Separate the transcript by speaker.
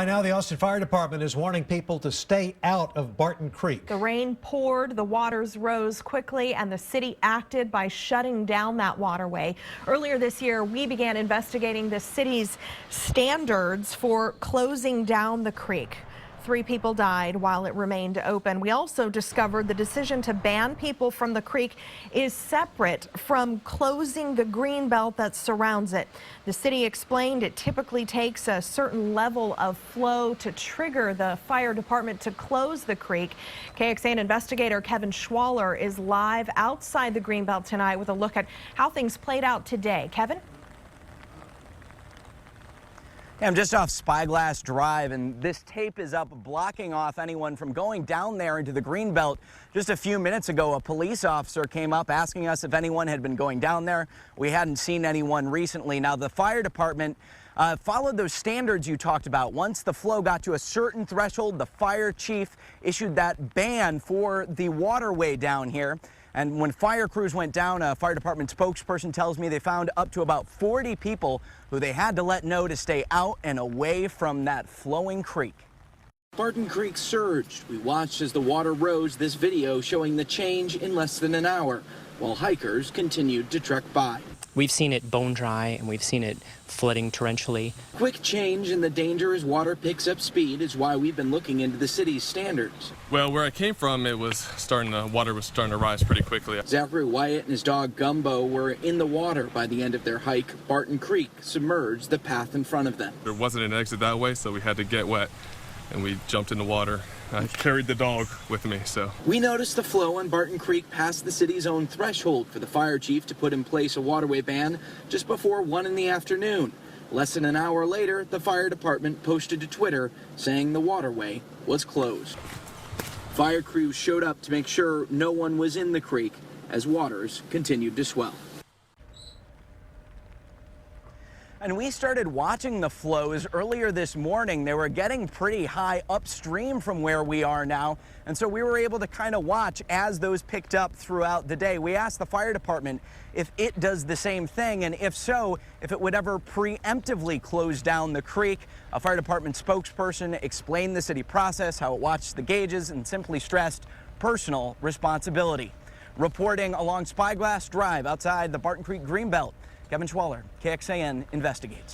Speaker 1: Right now, the Austin Fire Department is warning people to stay out of Barton Creek.
Speaker 2: The rain poured, the waters rose quickly, and the city acted by shutting down that waterway. Earlier this year, we began investigating the city's standards for closing down the creek. 3 people died while it remained open. We also discovered the decision to ban people from the creek is separate from closing the Greenbelt that surrounds it. The city explained it typically takes a certain level of flow to trigger the fire department to close the creek. KXAN investigator Kevin Schwaller is live outside the Greenbelt tonight with a look at how things played out today. Kevin?
Speaker 3: I'm just off Spyglass Drive, and this tape is up blocking off anyone from going down there into the Greenbelt. Just a few minutes ago, a police officer came up asking us if anyone had been going down there. We hadn't seen anyone recently. Now, the fire department followed those standards you talked about. Once the flow got to a certain threshold, the fire chief issued that ban for the waterway down here. And when fire crews went down, a fire department spokesperson tells me they found up to about 40 people who they had to let know to stay out and away from that flowing creek.
Speaker 4: Barton Creek surged. We watched as the water rose, this video showing the change in less than an hour, while hikers continued to trek by.
Speaker 5: We've seen it bone dry, and we've seen it flooding torrentially.
Speaker 4: Quick change in the danger as water picks up speed is why we've been looking into the city's standards.
Speaker 6: Well, where I came from, water was starting to rise pretty quickly.
Speaker 4: Zachary Wyatt and his dog Gumbo were in the water by the end of their hike. Barton Creek submerged the path in front of them.
Speaker 6: There wasn't an exit that way, so we had to get wet, and we jumped in the water. I carried the dog with me, so.
Speaker 4: We noticed the flow on Barton Creek past the city's own threshold for the fire chief to put in place a waterway ban just before 1 in the afternoon. Less than an hour later, the fire department posted to Twitter saying the waterway was closed. Fire crews showed up to make sure no one was in the creek as waters continued to swell.
Speaker 3: And we started watching the flows earlier this morning. They were getting pretty high upstream from where we are now. And so we were able to kind of watch as those picked up throughout the day. We asked the fire department if it does the same thing, and if so, if it would ever preemptively close down the creek. A fire department spokesperson explained the city process, how it watched the gauges, and simply stressed personal responsibility. Reporting along Spyglass Drive outside the Barton Creek Greenbelt, Kevin Schwaller, KXAN investigates.